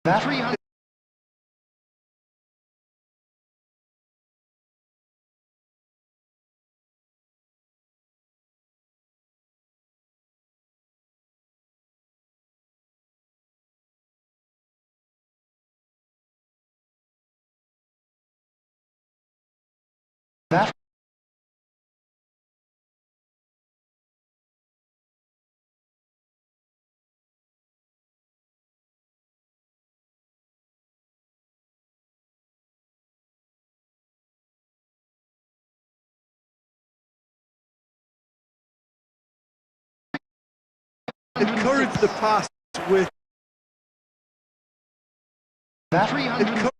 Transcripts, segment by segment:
That 300. That encourage the pass with that 300.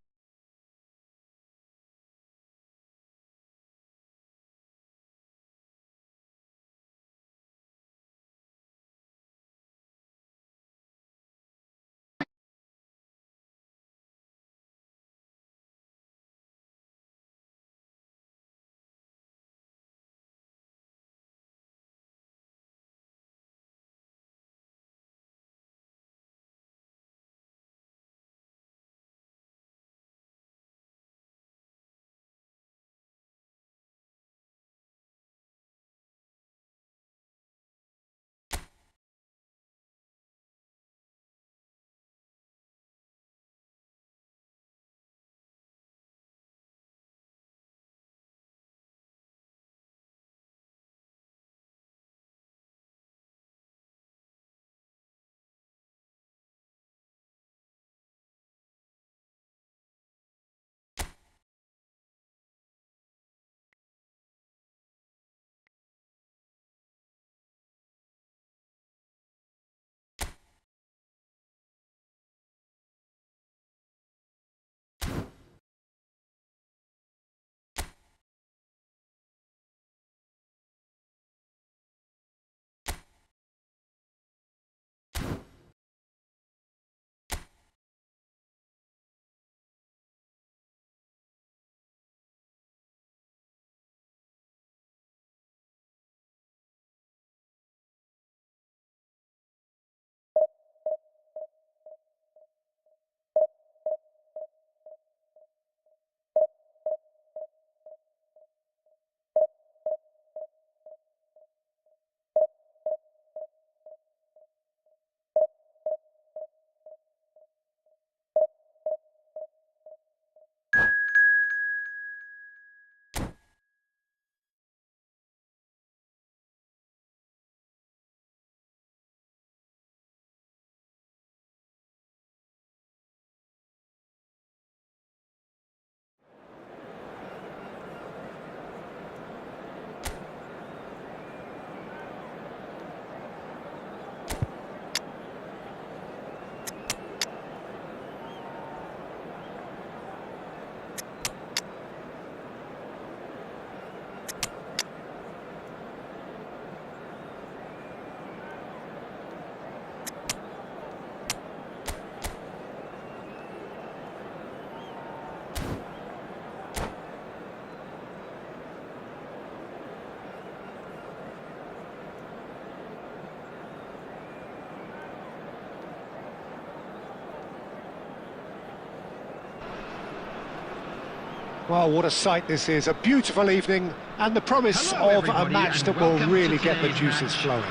Well, what a sight this is, a beautiful evening and the promise Hello, of a everybody, match and that will welcome really to get the today's juices match. flowing.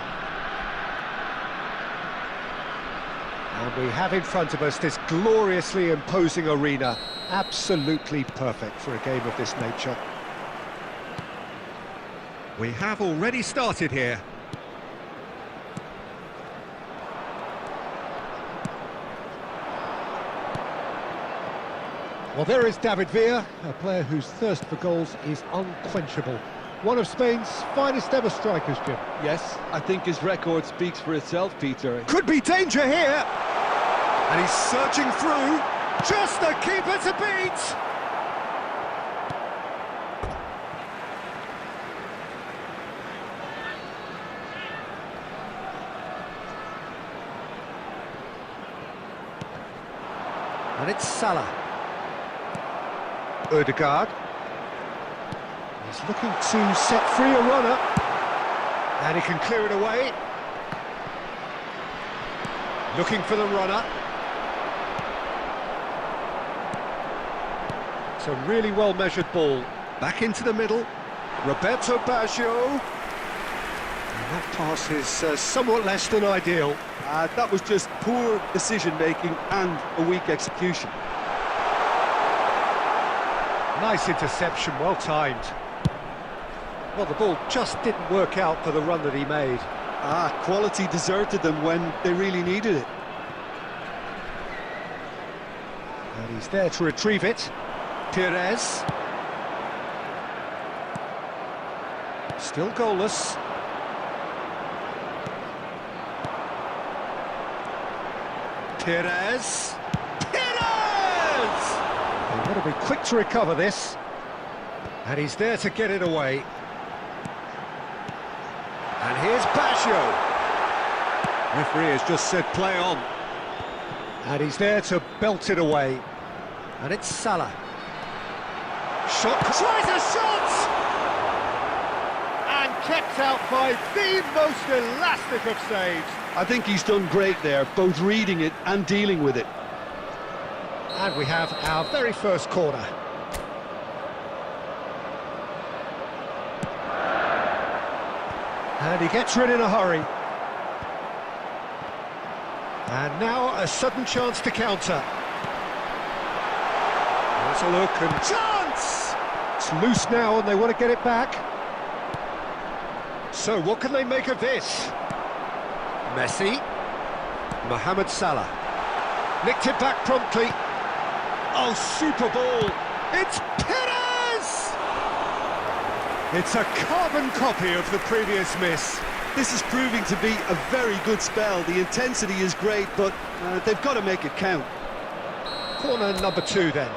And we have in front of us this gloriously imposing arena, absolutely perfect for a game of this nature. we have already started here. Well, there is David Villa, a player whose thirst for goals is unquenchable. One of Spain's finest ever strikers, Jim. Yes, I think his record speaks for itself, Peter. Could be danger here! And he's searching through, just the keeper to beat! And it's Salah. Ødegaard. He's looking to set free a runner. And he can clear it away. Looking for the runner. It's a really well-measured ball. Back into the middle. Roberto Baggio. And that pass is somewhat less than ideal. That was just poor decision-making and a weak execution. Nice interception, well timed. Well, the ball just didn't work out for the run that he made. Quality deserted them when they really needed it. And he's there to retrieve it. Perez. Still goalless. Perez. Perez! They've got to be quick to recover this. And he's there to get it away. And here's Baggio. Referee has just said play on. And he's there to belt it away. And it's Salah. Shot, tries a shot! And kept out by the most elastic of saves. I think he's done great there, both reading it and dealing with it. And we have our very first corner. And he gets rid in a hurry. And now a sudden chance to counter. There's a look and chance! It's loose now and they want to get it back. So what can they make of this? Messi. Mohamed Salah. Nicked it back promptly. Oh, super ball. It's Perez! It's a carbon copy of the previous miss. This is proving to be a very good spell. The intensity is great, but they've got to make it count. Corner number 2 then.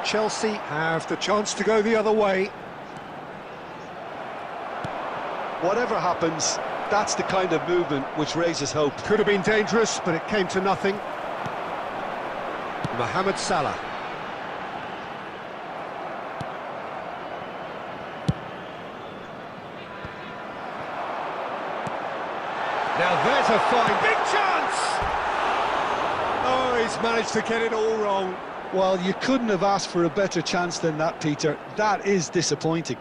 Chelsea have the chance to go the other way. Whatever happens, that's the kind of movement which raises hope. Could have been dangerous, but it came to nothing. Mohamed Salah. Now there's a fine big chance! Oh, he's managed to get it all wrong. Well, you couldn't have asked for a better chance than that, Peter. That is disappointing.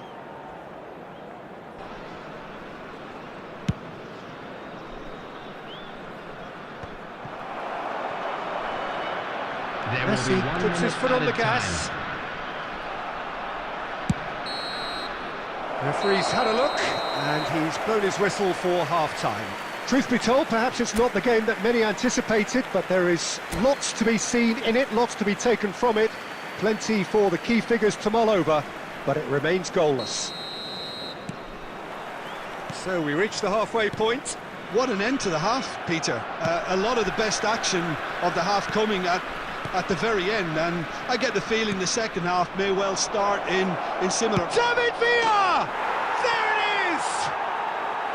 Messi puts his foot on the gas. Referee's had a look, and he's blown his whistle for half-time. Truth be told, perhaps it's not the game that many anticipated, but there is lots to be seen in it, lots to be taken from it. Plenty for the key figures to mull over, but it remains goalless. So we reach the halfway point. What an end to the half, Peter. A lot of the best action of the half coming at the very end, and I get the feeling the second half may well start in similar... David Villa! There it is!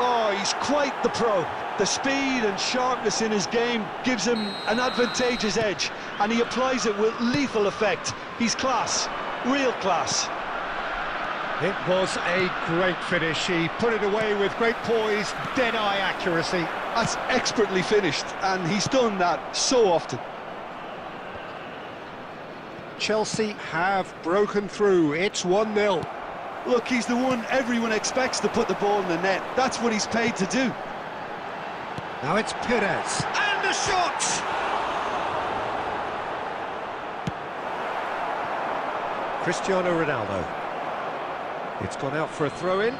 Oh, he's quite the pro. The speed and sharpness in his game gives him an advantageous edge, and he applies it with lethal effect. He's class, real class. It was a great finish. He put it away with great poise, dead-eye accuracy. That's expertly finished, and he's done that so often. Chelsea have broken through. It's 1-0. Look, he's the one everyone expects to put the ball in the net. That's what he's paid to do. Now it's Perez. And a shot! Cristiano Ronaldo. It's gone out for a throw-in.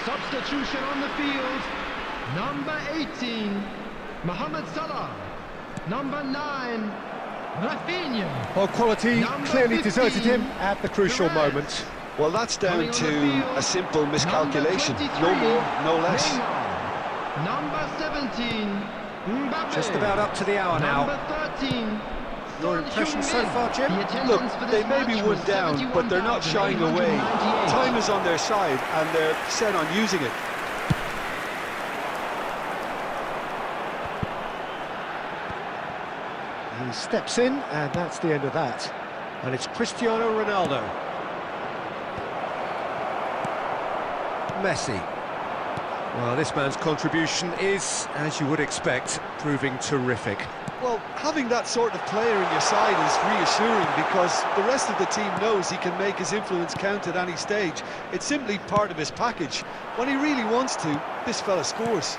Substitution on the field, number 18. Mohamed Salah. Number 9, Rafinha. Well, quality Number clearly 15, deserted him at the crucial Perez. moment. Well, that's down Coming on the to field, a simple miscalculation. number 23, No more, no less. Neymar. Number 17, Mbappe. Just about up to the hour now. Number 13. Your impression so far, Jim? Look, they may be one down, but they're not shying away. Time is on their side, and they're set on using it. He steps in, and that's the end of that. And it's Cristiano Ronaldo. Messi. Well, this man's contribution is, as you would expect, proving terrific. Well, having that sort of player in your side is reassuring because the rest of the team knows he can make his influence count at any stage. It's simply part of his package. When he really wants to, this fella scores.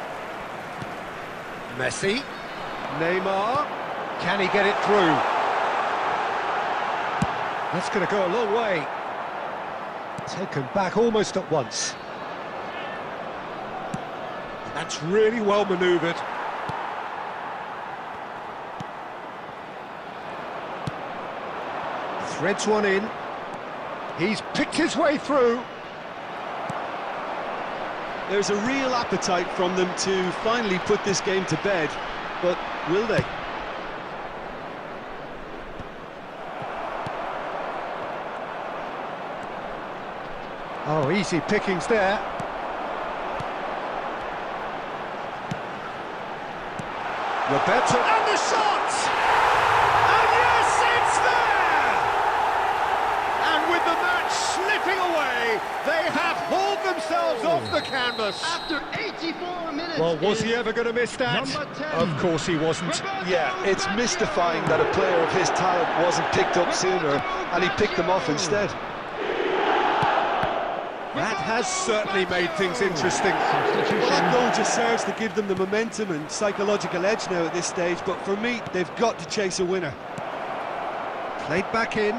Messi. Neymar. Can he get it through? That's going to go a long way. Taken back almost at once. That's really well manoeuvred. Threads one in. He's picked his way through. There's a real appetite from them to finally put this game to bed, but will they? Oh, easy pickings there. Roberto, and the shot! And yes, it's there! And with the match slipping away, they have hauled themselves off the canvas. After 84 minutes. Well, was he is ever going to miss that? number 10. Of course he wasn't. Yeah, it's mystifying that a player of his talent wasn't picked up sooner, and he picked them off instead. That has certainly made things interesting. That goal just serves to give them the momentum and psychological edge now at this stage, but for me, they've got to chase a winner. Played back in.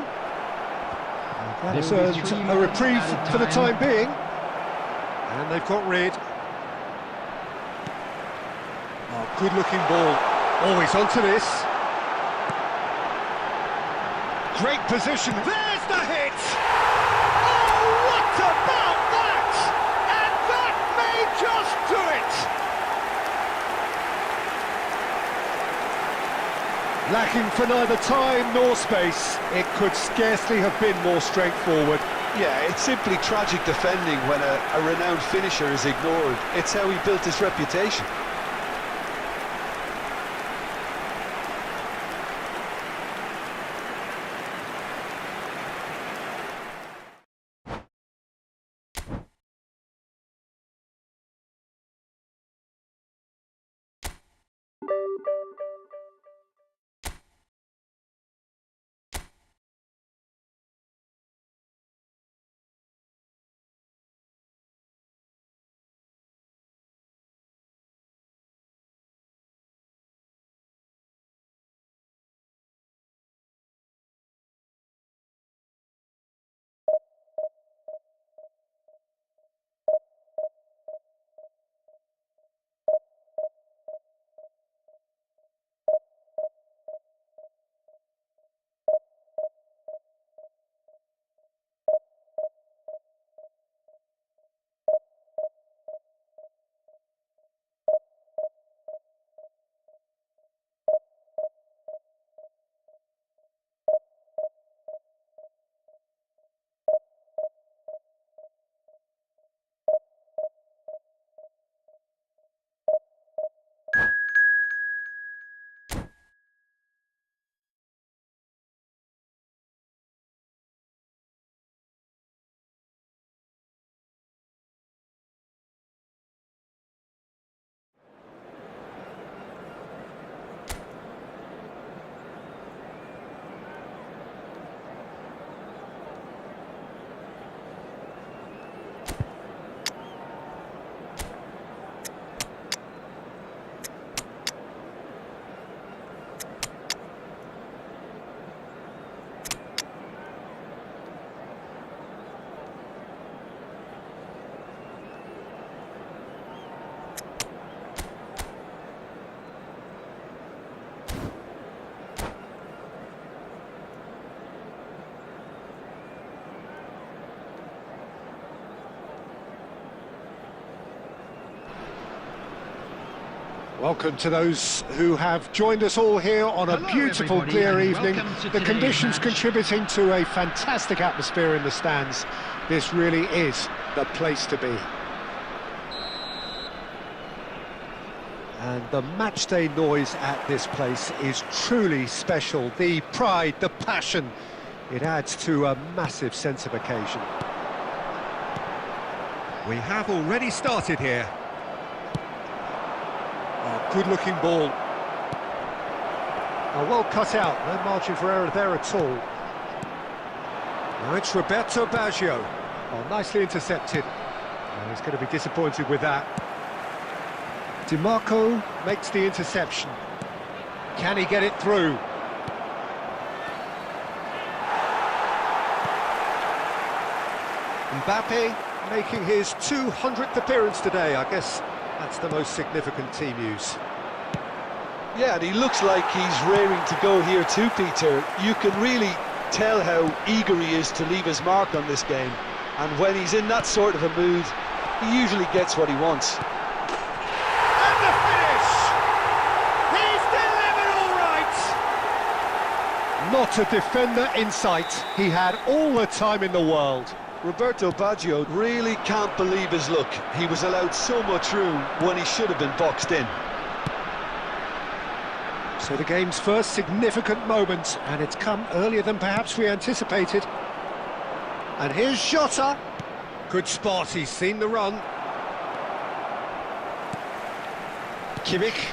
That's a reprieve for the time being. And they've got rid. Oh, good-looking ball. Always onto this. Great position. There's the hit! Oh, what about that? And that may just do it! Lacking for neither time nor space, it could scarcely have been more straightforward. Yeah, it's simply tragic defending when a renowned finisher is ignored. It's how he built his reputation. Welcome to those who have joined us all here on a Hello, beautiful, everybody, clear and evening. welcome to The today's conditions match. contributing to a fantastic atmosphere in the stands. This really is the place to be. And the matchday noise at this place is truly special. The pride, the passion, it adds to a massive sense of occasion. We have already started here. Good-looking ball. Well cut out, no margin for error there at all. Now it's Roberto Baggio. Oh, nicely intercepted. He's going to be disappointed with that. DiMarco makes the interception. Can he get it through? Mbappe making his 200th appearance today. I guess that's the most significant team news. Yeah, and he looks like he's raring to go here too, Peter. You can really tell how eager he is to leave his mark on this game. And when he's in that sort of a mood, he usually gets what he wants. And the finish! He's delivered all right! Not a defender in sight. He had all the time in the world. Roberto Baggio really can't believe his luck. He was allowed so much room when he should have been boxed in. So the game's first significant moment, and it's come earlier than perhaps we anticipated. And here's Jota. Good spot, he's seen the run. Kimmich.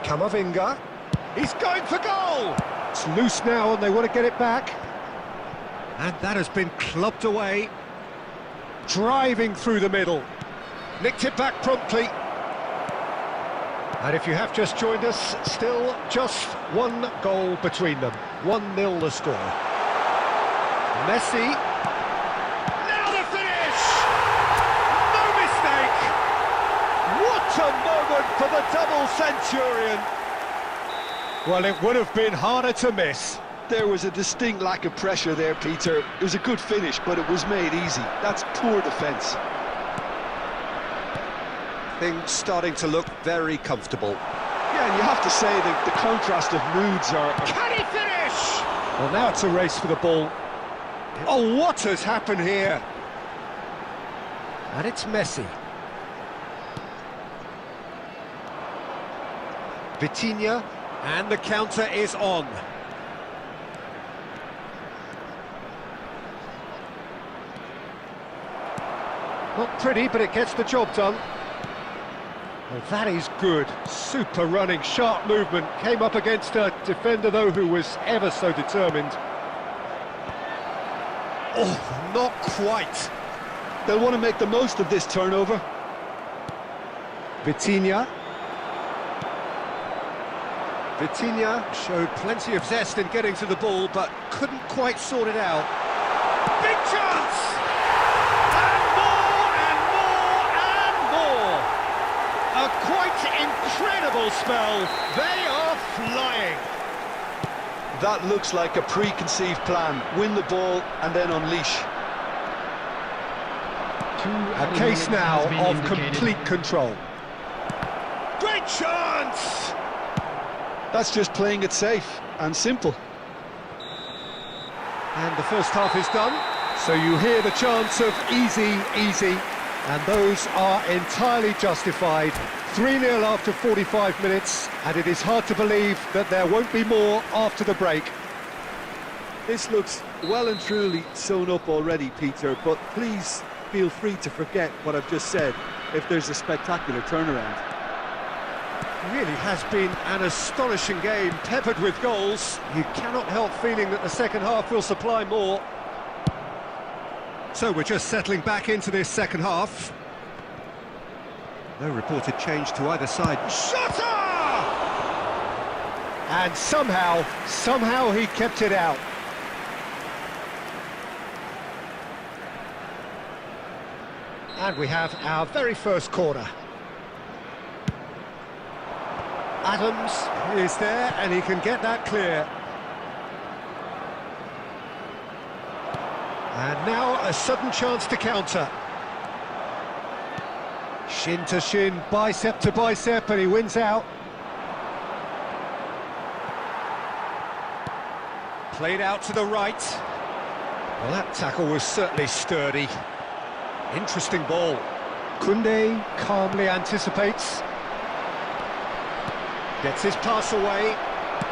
Camavinga. He's going for goal! It's loose now and they want to get it back. And that has been clubbed away. Driving through the middle. Nicked it back promptly. And if you have just joined us, still just one goal between them. 1-0 the score. Messi. Now the finish! No mistake! What a moment for the double centurion! Well, it would have been harder to miss. There was a distinct lack of pressure there, Peter. It was a good finish, but it was made easy. That's poor defence. Things starting to look very comfortable. Yeah, and you have to say that the contrast of moods are... Can he finish? Well, now it's a race for the ball. Oh, what has happened here? And it's Messi. Vitinha. And the counter is on. Not pretty, but it gets the job done. Well, that is good. Super running, sharp movement. Came up against a defender, though, who was ever so determined. Oh, not quite. They'll want to make the most of this turnover. Vitinha. Vitinha showed plenty of zest in getting to the ball, but couldn't quite sort it out. Big chance! And more, and more, and more! A quite incredible spell. They are flying. That looks like a preconceived plan. Win the ball and then unleash. A case now of complete control. Great chance! That's just playing it safe and simple. And the first half is done, so you hear the chants of easy, easy, and those are entirely justified. 3-0 after 45 minutes, and it is hard to believe that there won't be more after the break. This looks well and truly sewn up already, Peter, but please feel free to forget what I've just said if there's a spectacular turnaround. Really has been an astonishing game, peppered with goals. You cannot help feeling that the second half will supply more. So we're just settling back into this second half. No reported change to either side. Shota! And somehow he kept it out. And we have our very first corner. Adams is there, and he can get that clear. And now a sudden chance to counter. Shin to shin, bicep to bicep, and he wins out. Played out to the right. Well, that tackle was certainly sturdy. Interesting ball. Koundé calmly anticipates. Gets his pass away.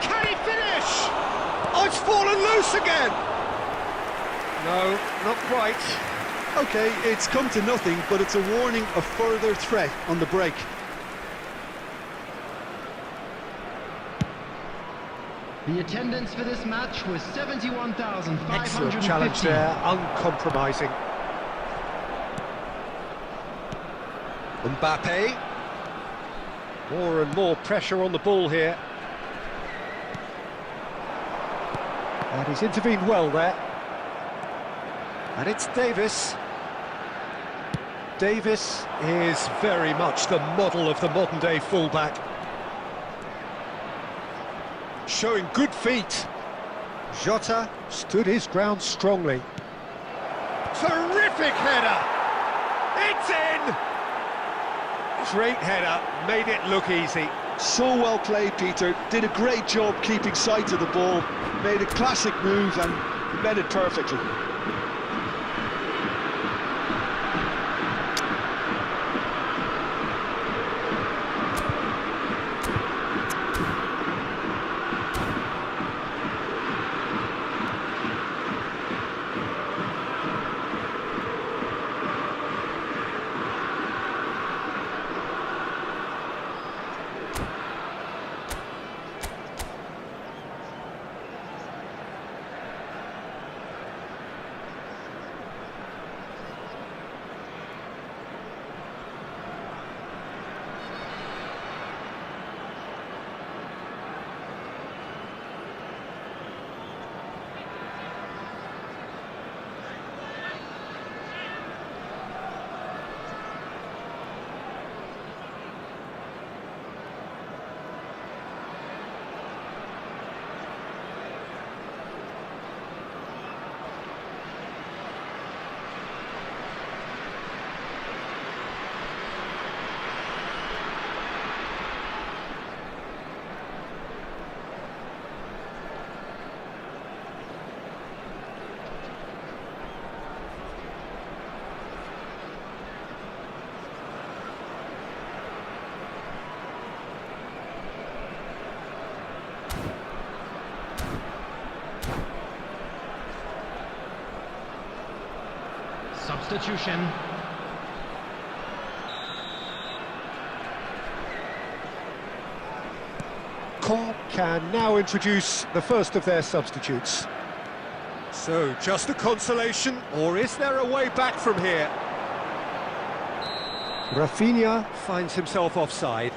Can he finish? Oh, it's fallen loose again! No, not quite. OK, it's come to nothing, but it's a warning of further threat on the break. The attendance for this match was 71,550. Excellent challenge there, uncompromising. Mbappe. More and more pressure on the ball here. And he's intervened well there. And it's Davis. Davis is very much the model of the modern-day fullback. Showing good feet. Jota stood his ground strongly. Terrific header! It's in! Great header, made it look easy. So well played, Peter. Did a great job keeping sight of the ball. Made a classic move and met it perfectly. Substitution. Caen can now introduce the first of their substitutes. So, just a consolation, or is there a way back from here? Rafinha finds himself offside.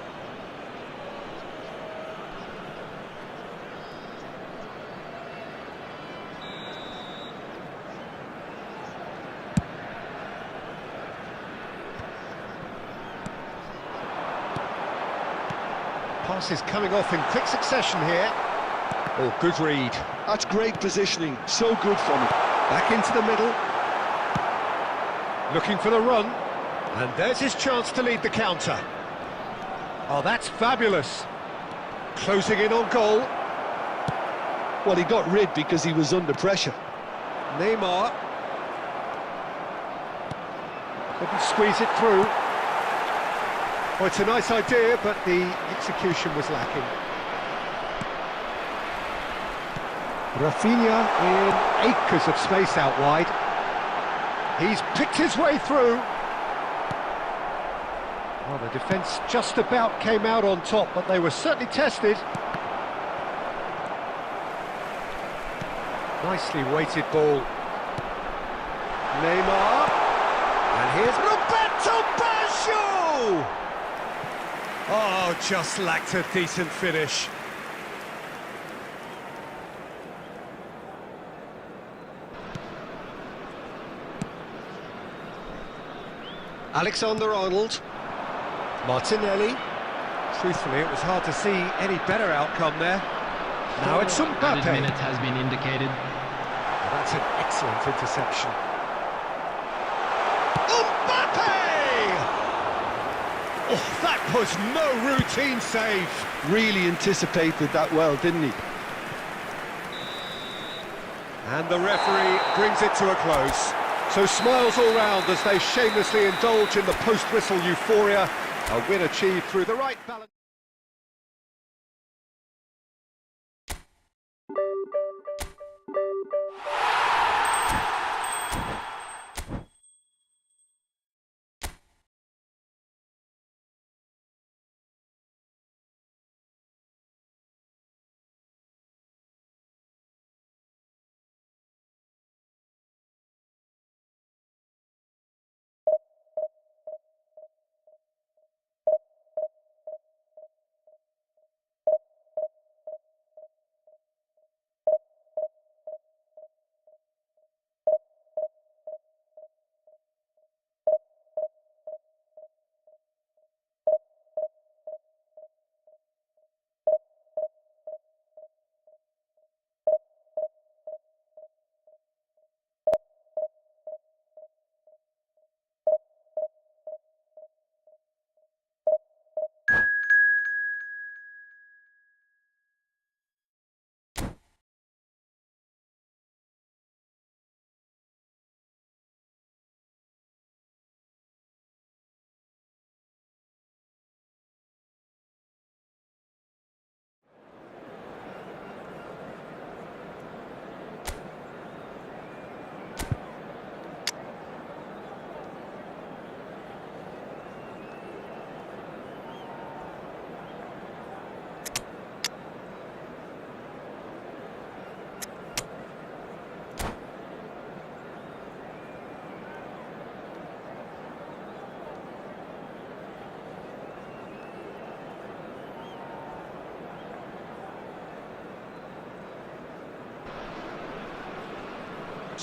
Passes coming off in quick succession here. Oh, good read. That's great positioning. So good from him. Back into the middle. Looking for the run. And there's his chance to lead the counter. Oh, that's fabulous. Closing in on goal. Well, he got rid because he was under pressure. Neymar. Couldn't squeeze it through. Well, it's a nice idea, but the execution was lacking. Rafinha in acres of space out wide. He's picked his way through. Well, the defence just about came out on top, but they were certainly tested. Nicely weighted ball. Neymar. And here's Roberto Baggio! Oh, just lacked a decent finish. Alexander-Arnold. Martinelli. Truthfully, it was hard to see any better outcome there. Now it's Mbappe. Added minute has been indicated. That's an excellent interception. Mbappe! Oh, that was no routine save. Really anticipated that well, didn't he? And the referee brings it to a close. So smiles all round as they shamelessly indulge in the post-whistle euphoria. A win achieved through the right balance.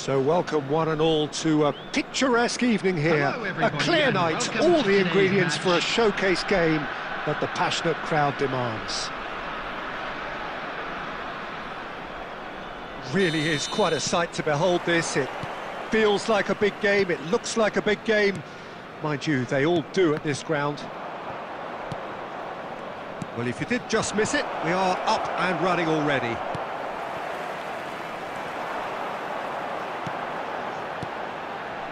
So welcome one and all to a picturesque evening here. Hello, A everybody, clear and night, welcome all to the today's ingredients match. for a showcase game that the passionate crowd demands. Really is quite a sight to behold this. It feels like a big game, it looks like a big game. Mind you, they all do at this ground. Well, if you did just miss it, we are up and running already.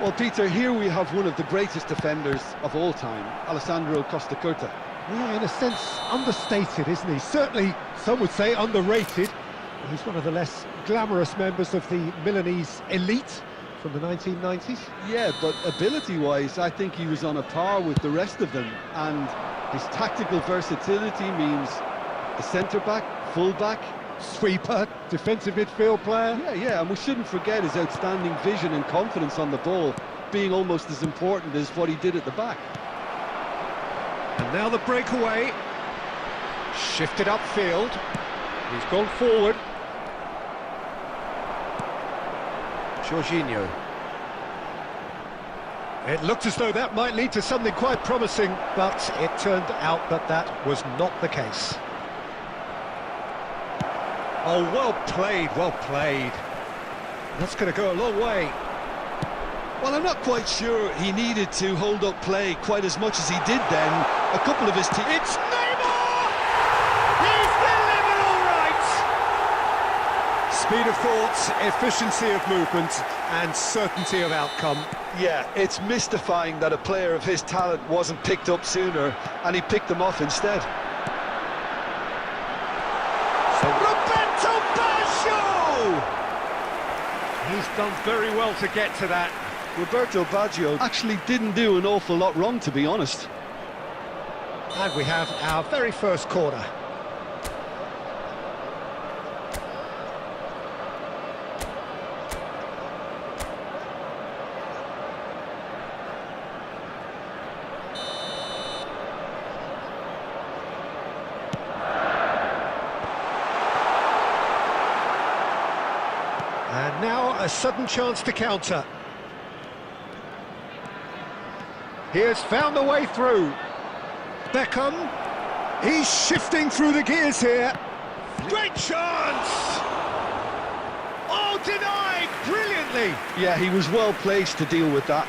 Well, Peter, here we have one of the greatest defenders of all time, Alessandro Costa Curta. Yeah, in a sense, understated, isn't he? Certainly, some would say underrated. He's one of the less glamorous members of the Milanese elite from the 1990s. Yeah, but ability-wise, I think he was on a par with the rest of them. And his tactical versatility means a centre-back, full-back, Sweeper, defensive midfield player. Yeah, and we shouldn't forget his outstanding vision and confidence on the ball, being almost as important as what he did at the back. And now the breakaway. Shifted upfield. He's gone forward. Jorginho. It looked as though that might lead to something quite promising, but it turned out that that was not the case. Oh, well played, well played. That's going to go a long way. Well, I'm not quite sure he needed to hold up play quite as much as he did then. A couple of his team... It's Neymar! He's delivered all right! Speed of thought, efficiency of movement, and certainty of outcome. Yeah, it's mystifying that a player of his talent wasn't picked up sooner, and he picked them off instead. He's done very well to get to that. Roberto Baggio actually didn't do an awful lot wrong, to be honest. And we have our very first corner. And now a sudden chance to counter. He has found a way through. Beckham, he's shifting through the gears here. Great chance! Oh, denied brilliantly. Yeah, he was well placed to deal with that.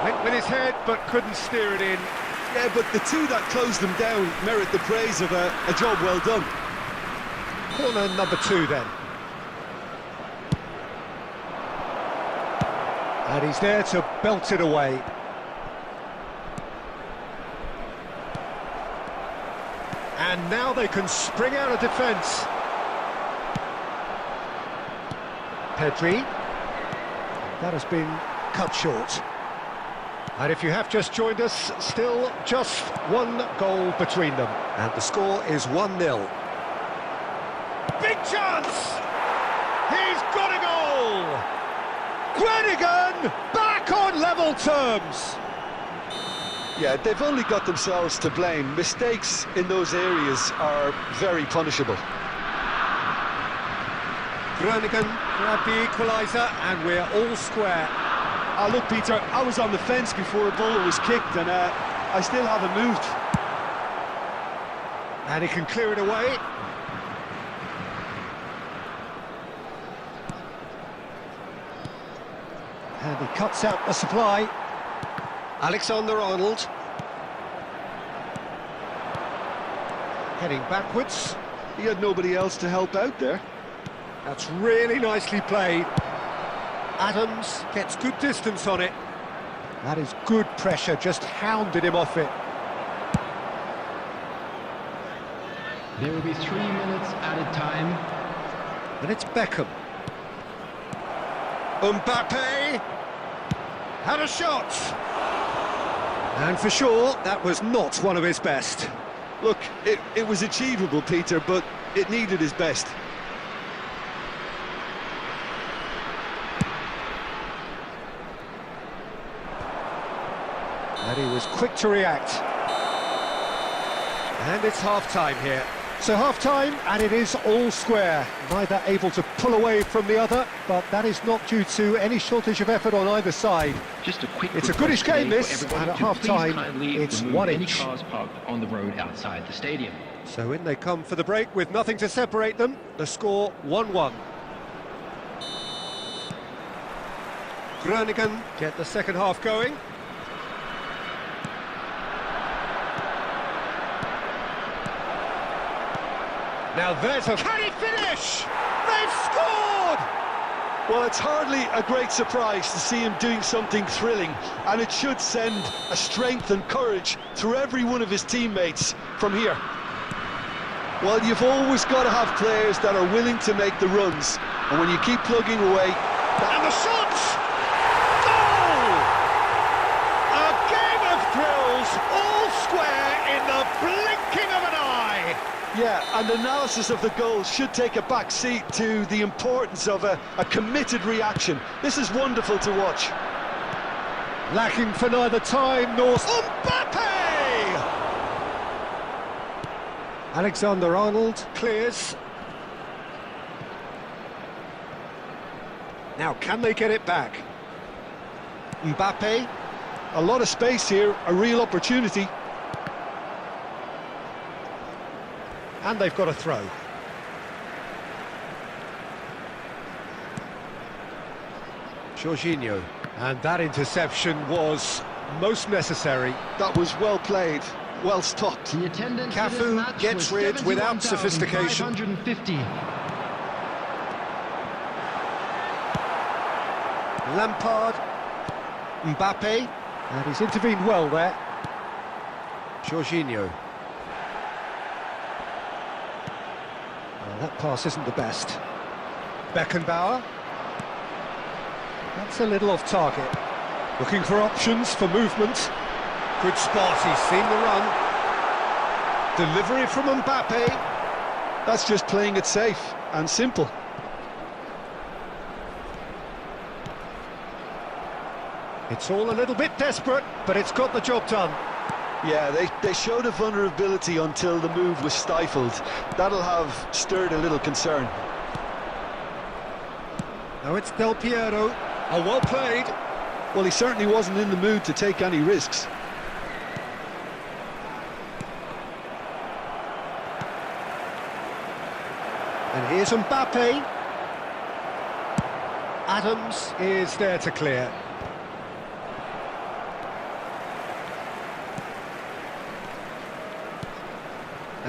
Went with his head, but couldn't steer it in. Yeah, but the two that closed them down merit the praise of a job well done. Corner number 2 then. And he's there to belt it away. And now they can spring out of defence. Pedri. That has been cut short. And if you have just joined us, still just one goal between them. And the score is 1-0. Big chance! He's got a goal! Groningen back on level terms! Yeah, they've only got themselves to blame. Mistakes in those areas are very punishable. Groningen grab the equaliser, and we're all square. Look, Peter, I was on the fence before a ball was kicked, and I still haven't moved. And he can clear it away. And he cuts out the supply. Alexander-Arnold. Heading backwards. He had nobody else to help out there. That's really nicely played. Adams gets good distance on it. That is good pressure, just hounded him off it. There will be 3 minutes added time. And it's Beckham. Mbappe had a shot. And for sure, that was not one of his best. Look, it was achievable, Peter, but it needed his best. And he was quick to react. And it's half-time here. So half-time, and it is all square. Neither able to pull away from the other, but that is not due to any shortage of effort on either side. Just a quick It's a goodish game, this, and at half-time, it's 1 any each. cars parked on the road outside the stadium. So in they come for the break with nothing to separate them. The score 1-1. Groningen get the second half going. Now there's a... Can he finish? They've scored! Well, it's hardly a great surprise to see him doing something thrilling, and it should send a strength and courage through every one of his teammates from here. Well, you've always got to have players that are willing to make the runs, and when you keep plugging away... And the shot! Goal! A game of thrills, all square in the blinking of an eye! Yeah, and analysis of the goal should take a back seat to the importance of a committed reaction. This is wonderful to watch. Lacking for neither time nor... Mbappe! Alexander-Arnold. Clears. Now, can they get it back? Mbappe. A lot of space here, a real opportunity. And they've got a throw. Jorginho. And that interception was most necessary. That was well played, well stopped. The attendance for this Cafu match gets was rid without sophistication. 71,550. Lampard. Mbappe. And he's intervened well there. Jorginho. Well, that pass isn't the best. Beckenbauer. That's a little off target. Looking for options for movement. Good spot, he's seen the run. Delivery from Mbappe. That's just playing it safe and simple. It's all a little bit desperate, but it's got the job done. Yeah, they showed a vulnerability until the move was stifled. That'll have stirred a little concern. Now it's Del Piero. Oh, well played. Well, he certainly wasn't in the mood to take any risks. And here's Mbappe. Adams is there to clear.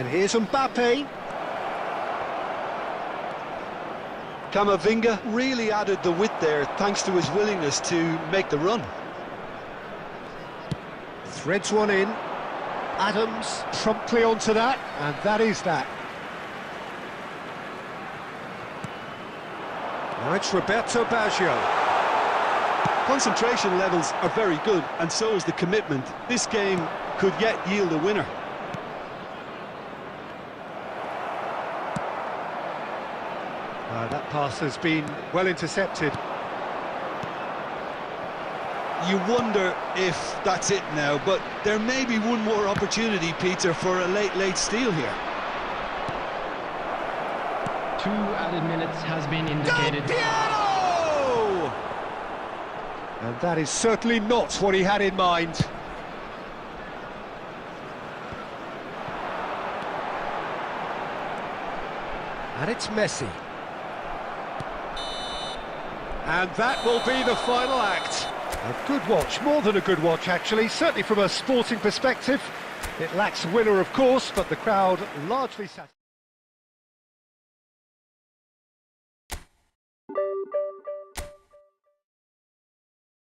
And here's Mbappe. Camavinga really added the width there thanks to his willingness to make the run. Threads one in. Adams. Promptly onto that, and that is that. Now it's Roberto Baggio. Concentration levels are very good, and so is the commitment. This game could yet yield a winner. That pass has been well intercepted. You wonder if that's it now, but there may be one more opportunity, Peter, for a late steal here. 2 added minutes has been indicated. Piano! And that is certainly not what he had in mind. And it's Messi. And that will be the final act. A good watch, more than a good watch actually, certainly from a sporting perspective. It lacks a winner of course, but the crowd largely satisfied.